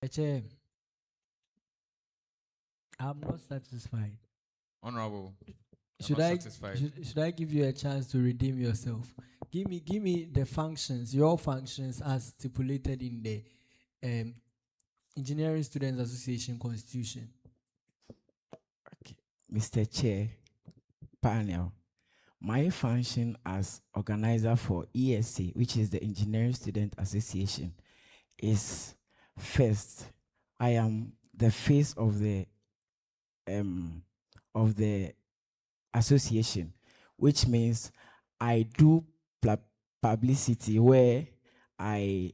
Chair, I'm not satisfied. Honorable, you're Should not I satisfied. should I give you a chance to redeem yourself? Give me the functions, your functions as stipulated in the um, Engineering Students Association Constitution. Okay. Mr. Chair, panel, my function as organizer for ESA, which is the Engineering Student Association, is first, I am the face of the association, which means I do publicity where I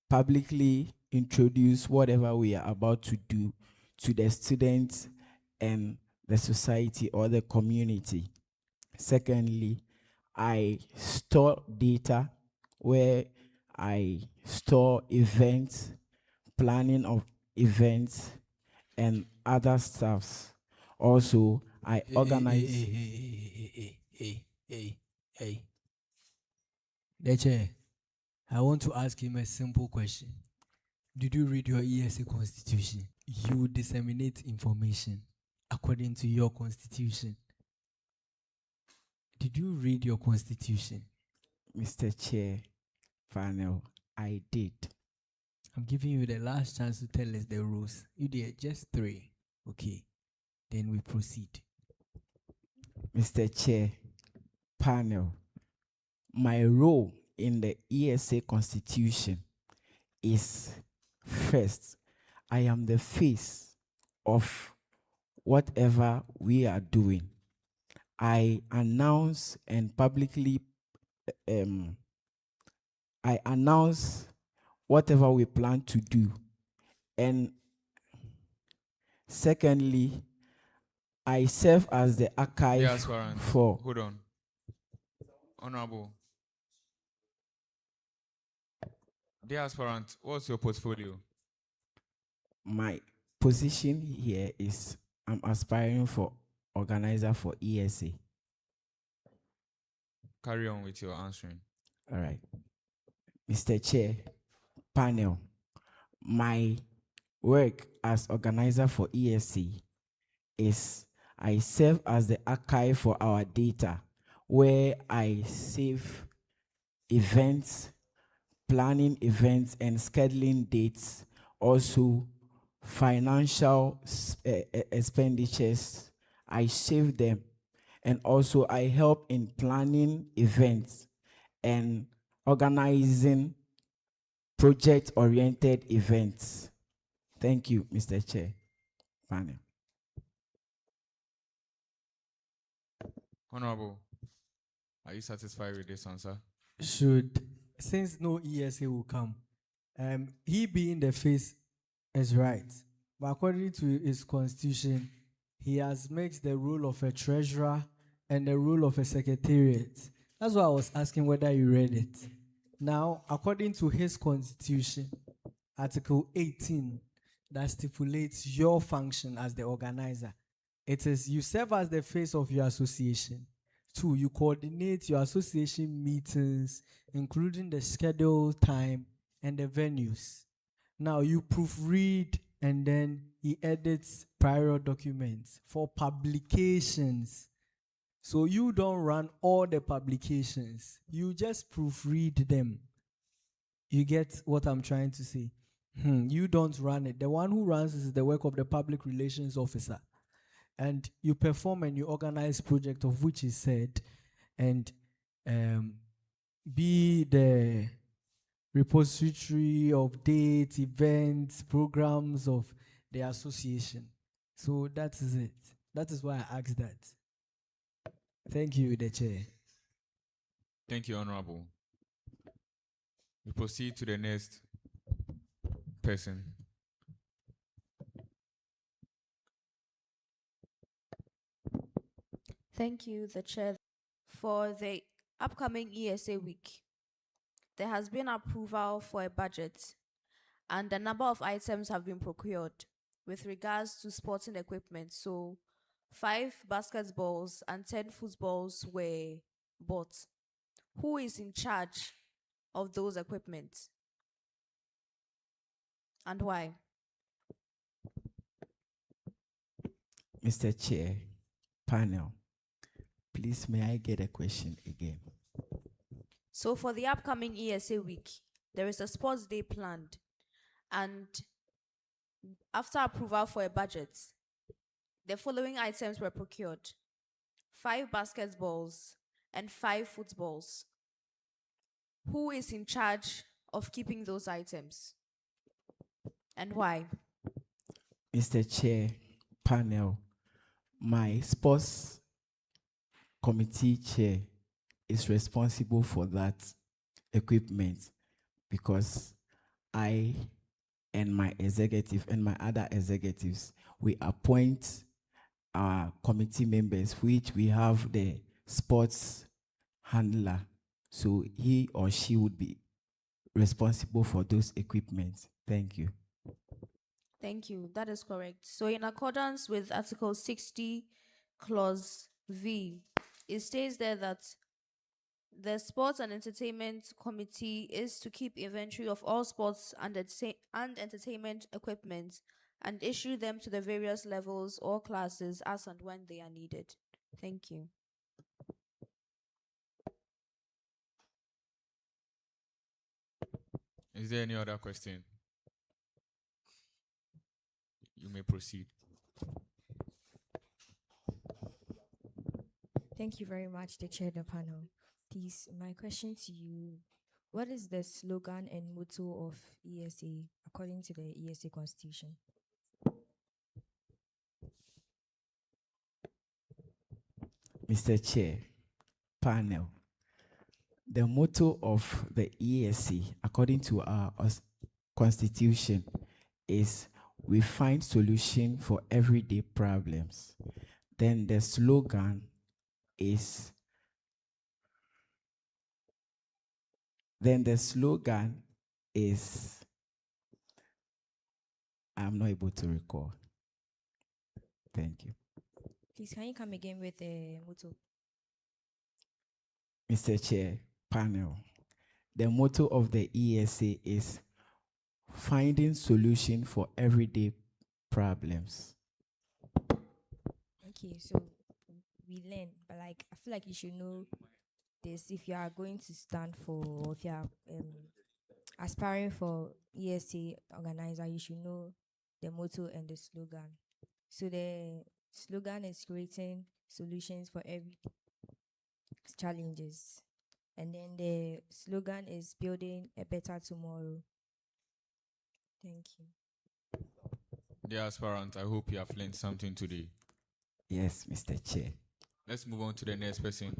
publicly introduce whatever we are about to do to the students and the society or the community. Secondly, I store data where I store events, planning of events, and other stuffs. Also, I organize. Hey. The chair, I want to ask him a simple question. Did you read your ESA constitution? You disseminate information according to your constitution. Did you read your constitution? Mr. Chair, panel, I did. I'm giving you the last chance to tell us the rules. You did just 3. Okay. Then we proceed. Mr. Chair, panel, my role in the ESA constitution is first, I am the face of whatever we are doing. I announce and publicly I announce whatever we plan to do. And secondly, I serve as the archive The aspirant. for... Hold on. Honorable. The aspirant, what's your portfolio? My position here is I'm aspiring for organizer for ESA. Carry on with your answering. All right. Mr. Chair, panel, my work as organizer for ESA is I serve as the archive for our data, where I save events, planning events, and scheduling dates, also financial expenditures. I save them, and also I help in planning events and organizing project-oriented events. Thank you, Mr. Chair. Panel. Honorable, are you satisfied with this answer? Since no ESA will come, he being the face is right. But according to his constitution, he has mixed the role of a treasurer and the role of a secretariat. That's why I was asking whether you read it. Now, according to his constitution, Article 18, that stipulates your function as the organizer. It is you serve as the face of your association. 2, you coordinate your association meetings, including the schedule, time, and the venues. Now, you proofread and then he edits prior documents for publications. So you don't run all the publications. You just proofread them. You get what I'm trying to say? You don't run it. The one who runs is the work of the public relations officer. And you perform and you organize project of which is said, and be the repository of dates, events, programs of the association. So that is it. That is why I asked that. Thank you, the chair. Thank you, Honorable. We proceed to the next person. Thank you, the chair. For the upcoming ESA week, there has been approval for a budget, and a number of items have been procured with regards to sporting equipment. So 5 basketballs and 10 footballs were bought. Who is in charge of those equipment? and why? Mr. Chair, panel, please may I get a question again? So for the upcoming ESA week, there is a sports day planned, and after approval for a budget, the following items were procured: 5 basketballs and 5 footballs. Who is in charge of keeping those items, and why? Mr. Chair, panel, my sports committee chair is responsible for that equipment because I and my executive and my other executives, we appoint our committee members, which we have the sports handler. So he or she would be responsible for those equipments. Thank you. Thank you. That is correct. So in accordance with Article 60, Clause V, it states there that the Sports and Entertainment Committee is to keep inventory of all sports and entertainment equipment and issue them to the various levels or classes as and when they are needed. Thank you. Is there any other question? You may proceed. Thank you very much, the chair of the panel. Please, my question to you, what is the slogan and motto of ESA according to the ESA constitution? Mr. Chair, panel, the motto of the ESC, according to our constitution, is we find solution for everyday problems. Then the slogan is I'm not able to recall. Thank you. Please, can you come again with the motto? Mr. Chair, panel, the motto of the ESA is finding solution for everyday problems. Okay, so we learn, but like I feel like you should know this if you are going to stand for, or if you are aspiring for ESA organizer, you should know the motto and the slogan. So the slogan is creating solutions for every challenges, and then the slogan is building a better tomorrow. Thank you. Dear aspirant, I hope you have learned something today. Yes, Mr. Chair. Let's move on to the next person.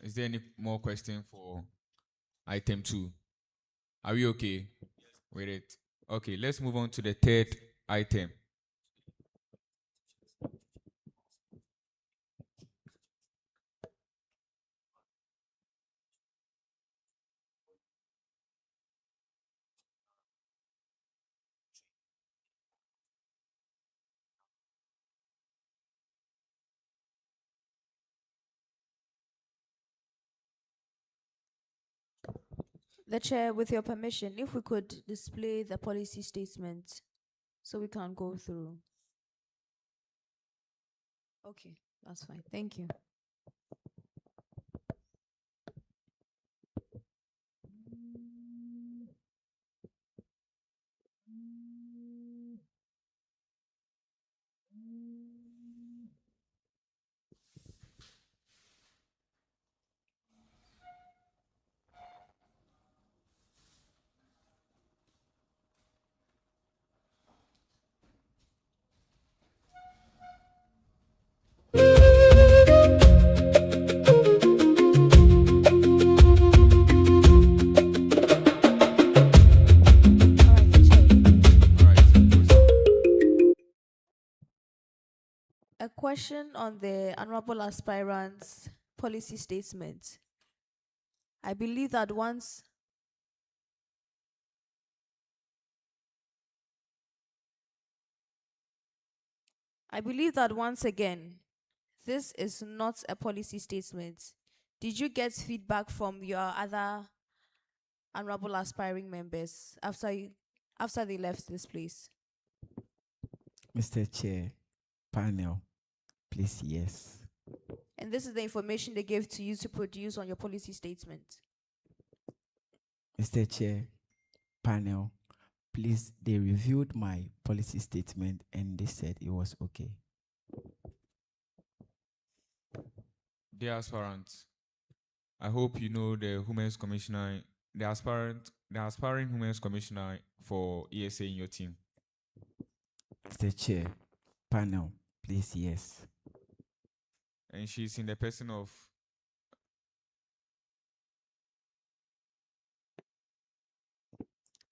Is there any more question for item 2? Are we okay with it? Okay, let's move on to the third item. The chair, with your permission, if we could display the policy statement so we can go through. Okay, that's fine. Thank you. A question on the honorable aspirant's policy statement. I believe that once again, this is not a policy statement. Did you get feedback from your other honorable aspiring members after they left this place? Mr. Chair, panel, please, yes. And this is the information they gave to you to produce on your policy statement. Mr. Chair, panel, please, they reviewed my policy statement and they said it was okay. Dear aspirants, I hope you know the Women's Commissioner, the aspiring Women's Commissioner for ESA in your team. Mr. Chair, panel, please, yes. And she's in the person of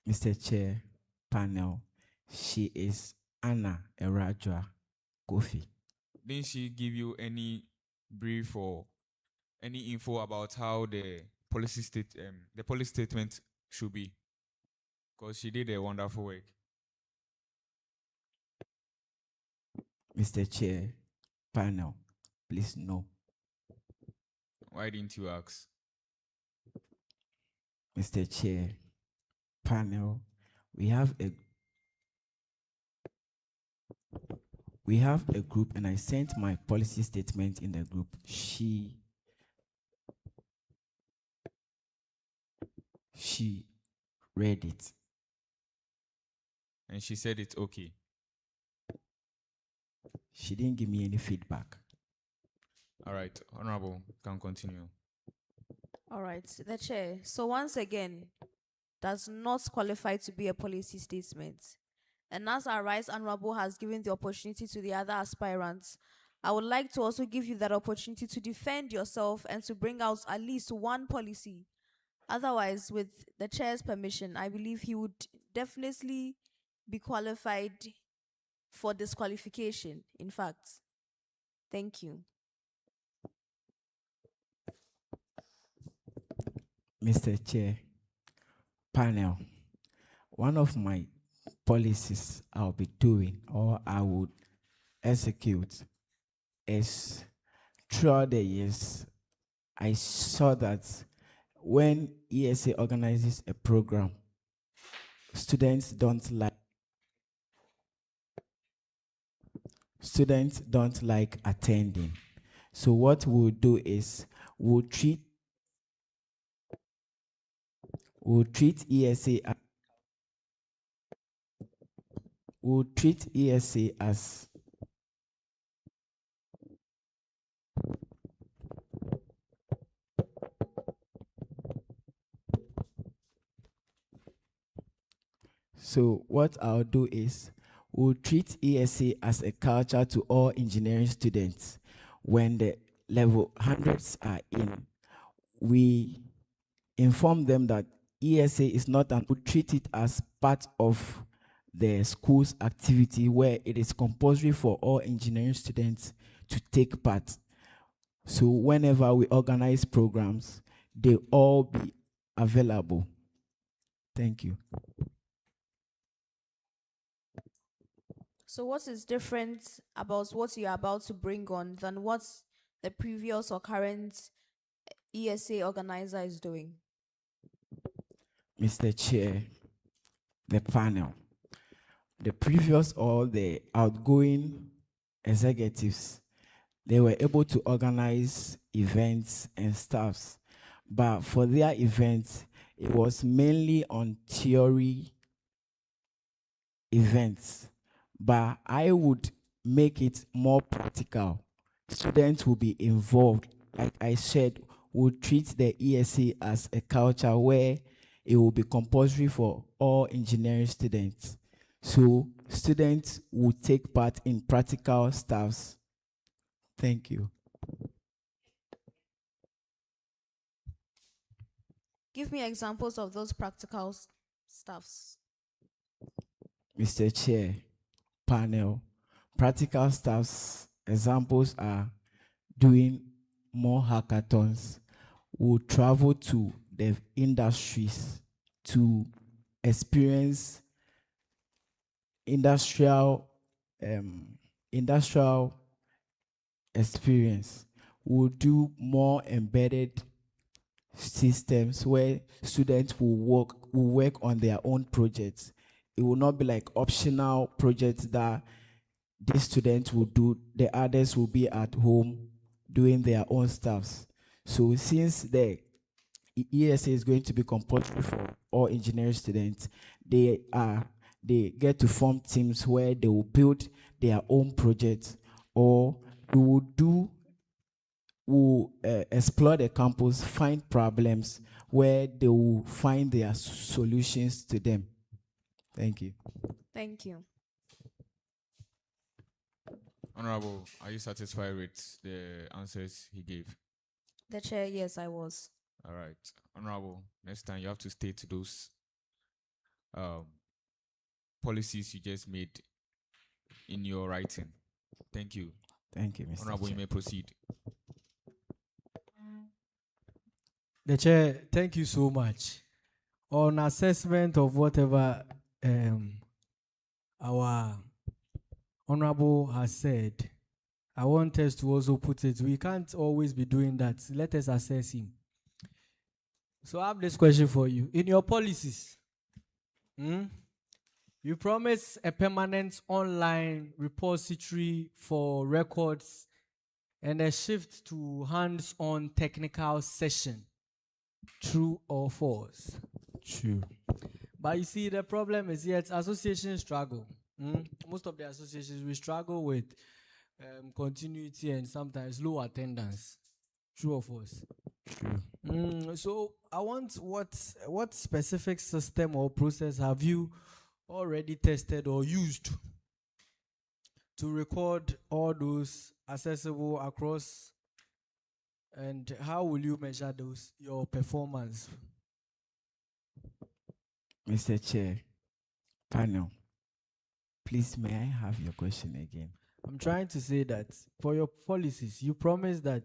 Mr. Chair, panel, she is Anna Erajua Kofi. didn't she give you any brief or any info about how the policy statement should be? Because she did a wonderful work. Mr. Chair, panel, please no. Why didn't you ask? Mr. Chair, panel, we have a group and I sent my policy statement in the group. She read it. And she said it's okay. She didn't give me any feedback. All right, Honorable, can continue. All right, the chair. So once again, does not qualify to be a policy statement. And as our Right Honorable has given the opportunity to the other aspirants, I would like to also give you that opportunity to defend yourself and to bring out at least one policy. Otherwise, with the chair's permission, I believe he would definitely be qualified for disqualification, in fact. Thank you. Mr. Chair, panel, one of my policies I'll be doing or I would execute is throughout the years, I saw that when ESA organizes a program, students don't like attending. So what we'll do is we'll treat ESA as so what I'll do is we'll treat ESA as a culture to all engineering students. When the level 100s are in, we inform them that ESA is not an, we treat it as part of the school's activity where it is compulsory for all engineering students to take part. So whenever we organize programs, they all be available. Thank you. So what is different about what you're about to bring on than what the previous or current ESA organizer is doing? Mr. Chair, the panel, the previous or the outgoing executives, they were able to organize events and stuffs, but for their events, it was mainly on theory events. But I would make it more practical. Students will be involved. Like I said, we'll treat the ESA as a culture where it will be compulsory for all engineering students. So students will take part in practical stuffs. Thank you. Give me examples of those practical stuffs. Mr. Chair, panel, practical stuffs, examples are doing more hackathons. We'll travel to the industries to experience industrial experience. We'll do more embedded systems where students will work on their own projects. It will not be like optional projects that these students will do, the others will be at home doing their own stuffs. So since the ESA is going to be compulsory for all engineering students, they get to form teams where they will build their own projects, or will explore the campus, find problems where they will find their solutions to them. Thank you. Thank you. Honorable, are you satisfied with the answers he gave? The chair, yes, I was. All right. Honorable, next time you have to state those policies you just made in your writing. Thank you. Thank you, Mr. Honorable, you Chair. may proceed. The chair, thank you so much. On assessment of whatever our honorable has said, I want us to also put it, we can't always be doing that. Let us assess him. So I have this question for you. In your policies, you promise a permanent online repository for records and a shift to hands-on technical session. True or false? True. But you see, the problem is yet associations struggle. Most of the associations, we struggle with continuity and sometimes low attendance. True or false? True. So I want what specific system or process have you already tested or used to record all those accessible across, and how will you measure your performance? Mr. Chair, panel, please may I have your question again? I'm trying to say that for your policies, you promise that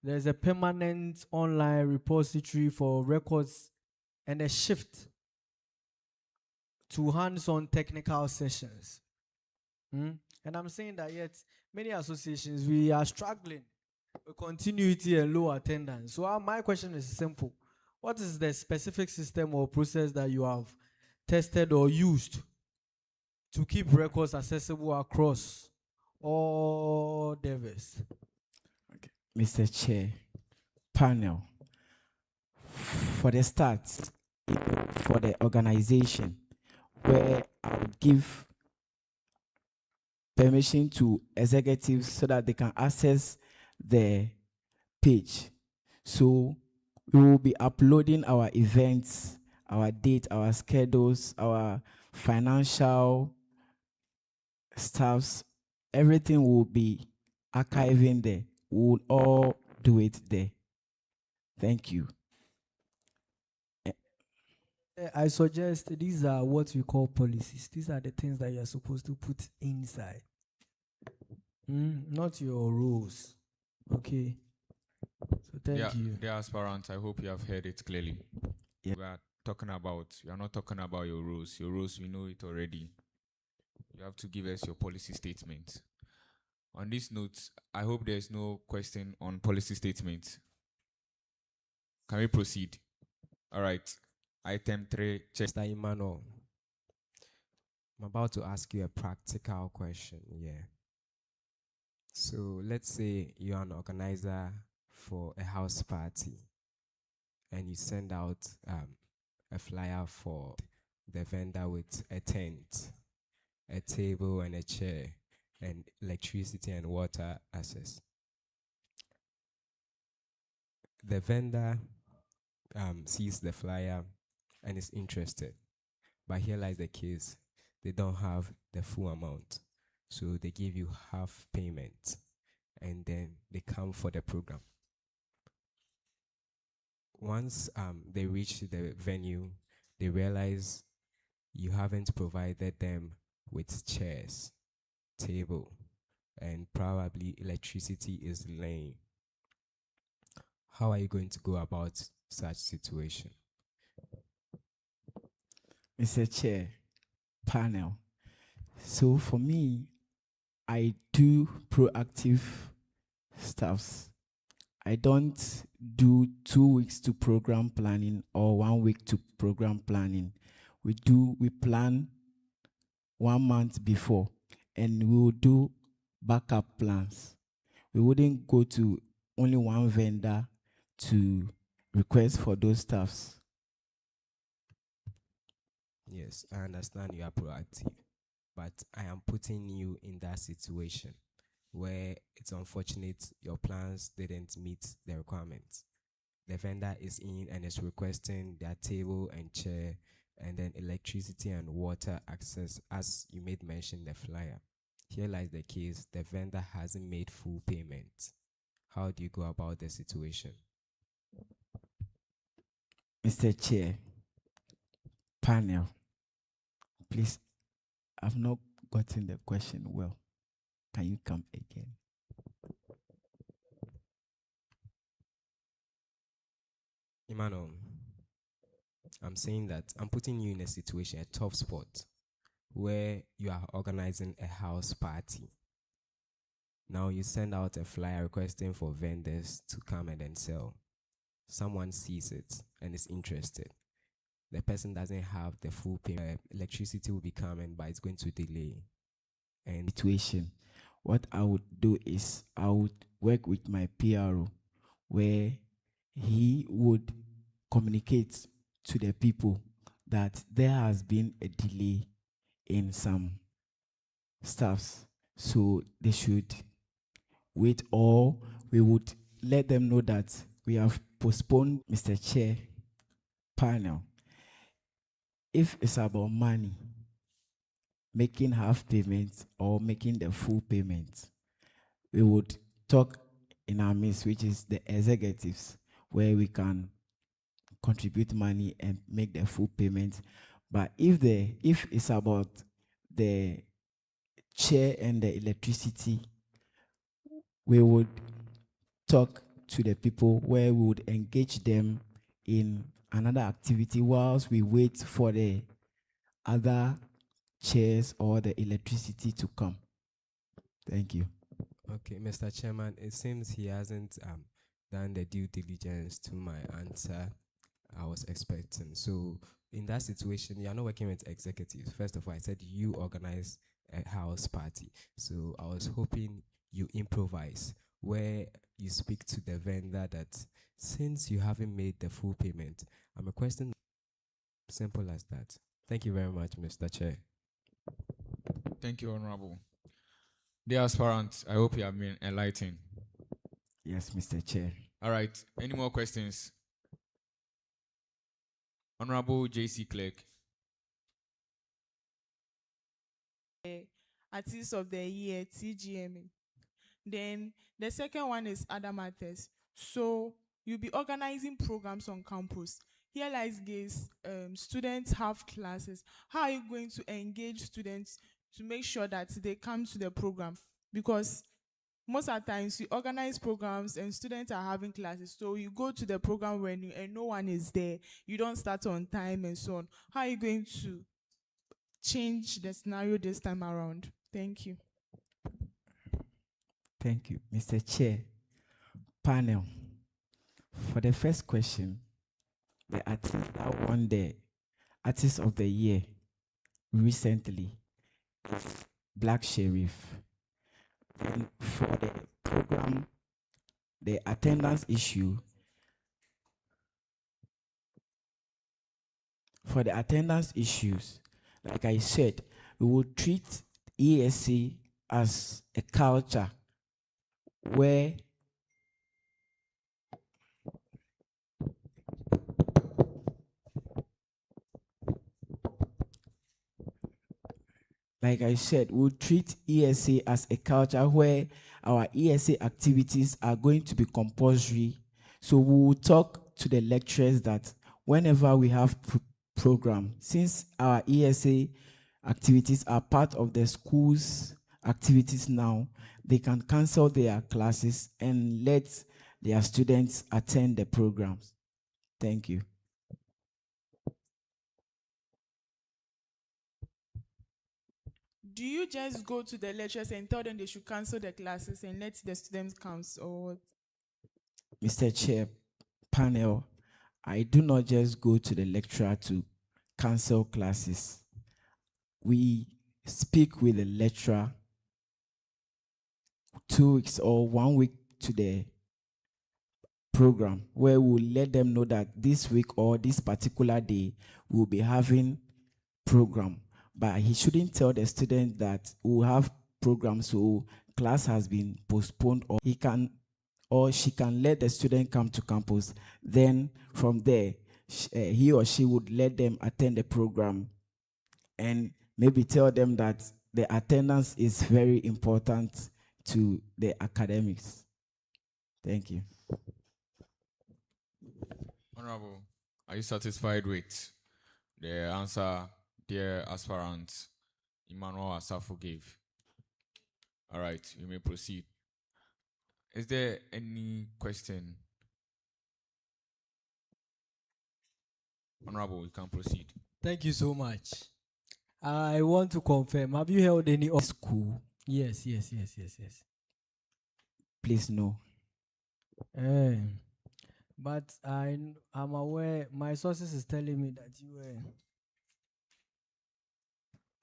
there's a permanent online repository for records and a shift to hands-on technical sessions. And I'm saying that yet many associations, we are struggling with continuity and low attendance. So my question is simple. What is the specific system or process that you have tested or used to keep records accessible across all endeavors? Okay. Mr. Chair, panel, for the start, for the organization, where I would give permission to executives so that they can access the page. So we will be uploading our events, our date, our schedules, our financial stuffs. Everything will be archiving there. We will all do it there. Thank you. I suggest these are what we call policies. These are the things that you're supposed to put inside. Not your rules. Okay. So thank you. The aspirant, I hope you have heard it clearly. Yeah. We are not talking about your rules. Your rules, we know it already. You have to give us your policy statement. On this note, I hope there's no question on policy statement. Can we proceed? All right. Item 3, check. Mr. Emmanuel, I'm about to ask you a practical question. Yeah. So let's say you're an organizer for a house party and you send out a flyer for the vendor with a tent, a table and a chair, and electricity and water access. The vendor sees the flyer and is interested. But here lies the case. They don't have the full amount. So they give you half payment and then they come for the program. Once they reach the venue, they realize you haven't provided them with chairs, table, and probably electricity is laying. How are you going to go about such situation? Mr. Chair, panel. So for me, I do proactive stuffs. I don't do 2 weeks to program planning or 1 week to program planning. We plan 1 month before, and we will do backup plans. We wouldn't go to only one vendor to request for those stuffs. Yes, I understand you are proactive, but I am putting you in that situation where it's unfortunate your plans didn't meet the requirements. The vendor is in and is requesting their table and chair and then electricity and water access, as you made mention in the flyer. Here lies the case, the vendor hasn't made full payment. How do you go about the situation? Mr. Chair, panel, please, I've not gotten the question well. Can you come again? Emmanuel, I'm saying that I'm putting you in a situation, a tough spot, where you are organizing a house party. Now you send out a flyer requesting for vendors to come and then sell. Someone sees it and is interested. The person doesn't have the full payment. Electricity will be coming, but it's going to delay. And Situation. What I would do is I would work with my PRO, where he would communicate to the people that there has been a delay in some stuffs, so they should wait, or we would let them know that we have postponed. Mr. Chair, panel, if it's about money, making half payments or making the full payment, we would talk in our midst, which is the executives, where we can contribute money and make the full payment. But if it's about the chair and the electricity, we would talk to the people, where we would engage them in another activity whilst we wait for the other chairs or the electricity to come. Thank you. okay, Mr. Chairman, it seems he hasn't done the due diligence to my answer I was expecting. So in that situation, you are not working with executives. First of all, I said you organize a house party. So I was hoping you improvise, where you speak to the vendor that since you haven't made the full payment, I'm requesting. Simple as that. Thank you very much, Mr. Chair. Thank you, Honorable. The aspirant, I hope you have been enlightened. Yes, Mr. Chair. All right. Any more questions? Honorable JC Clerk. Artist of the Year, TGM. Then the second one is other matters. So you'll be organizing programs on campus. Here lies gays, students have classes. How are you going to engage students to make sure that they come to the program? Because most of the times you organize programs and students are having classes. So you go to the program and no one is there. You don't start on time and so on. How are you going to change the scenario this time around? Thank you. Thank you, Mr. Chair. Panel, for the first question, the artist that won the Artist of the Year recently is Black Sheriff. And for the program, the attendance issue, for the attendance issues, like I said, we will treat ESC as a culture where like I said, we'll treat ESA as a culture where our ESA activities are going to be compulsory. So we will talk to the lecturers that whenever we have program, since our ESA activities are part of the school's activities now, they can cancel their classes and let their students attend the programs. Thank you. Do you just go to the lecturers and tell them they should cancel the classes and let the students come, or what? Mr. Chair, panel, I do not just go to the lecturer to cancel classes. We speak with the lecturer 2 weeks or 1 week to the program, where we'll let them know that this week or this particular day we'll be having program. But he shouldn't tell the student that we'll have program, so class has been postponed, or he can or she can let the student come to campus. Then from there, he or she would let them attend the program and maybe tell them that the attendance is very important to the academics. Thank you. Honorable, are you satisfied with the answer dear aspirant Emmanuel Asafo gave? All right, you may proceed. Is there any question? Honorable, you can proceed. Thank you so much. I want to confirm. Have you held any School, Yes. please no. But I'm aware. My sources is telling me that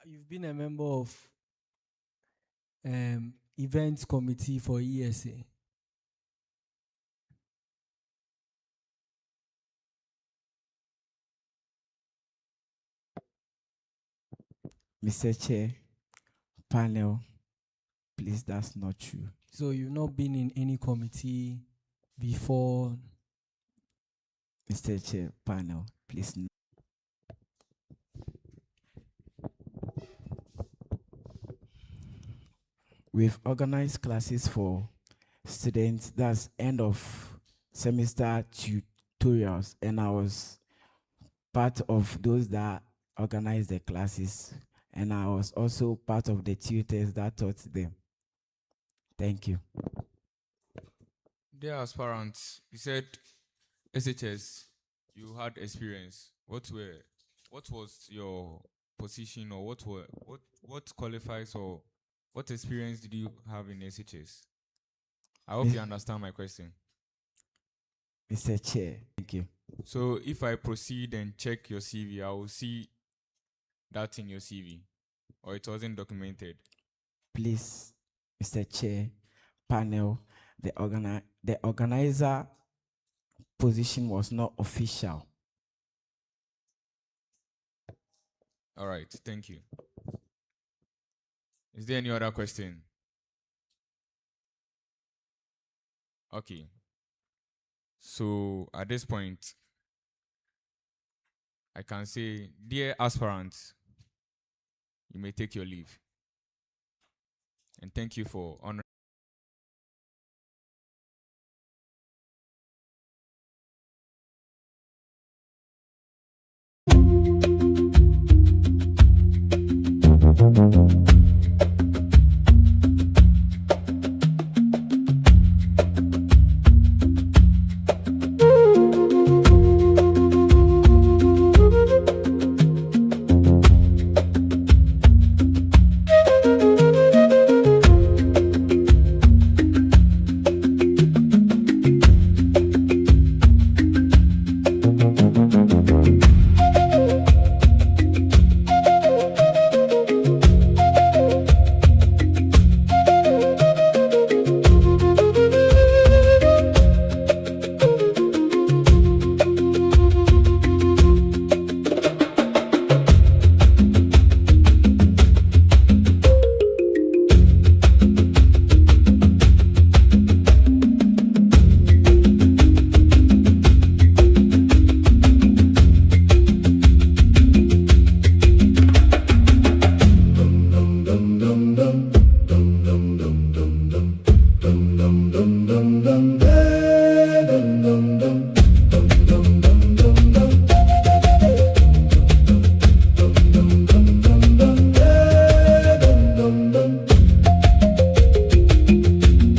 you've been a member of events committee for ESA. Mr. Chair, panel, please, that's not true. So you've not been in any committee before. Mr. Chair, panel, please. We've organized classes for students, that's end of semester tutorials, and I was part of those that organized the classes, and I was also part of the tutors that taught them. Thank you. Dear aspirants, you said SHS, you had experience. What was your position, or what qualifies, or what experience did you have in SHS? I hope you understand my question. Mr. Chair, thank you. So if I proceed and check your CV, I will see that in your CV, or it wasn't documented. Please, Mr. Chair, panel, the organizer position was not official. All right, thank you. Is there any other question? Okay. So at this point, I can say, dear aspirants, you may take your leave. And thank you for honoring.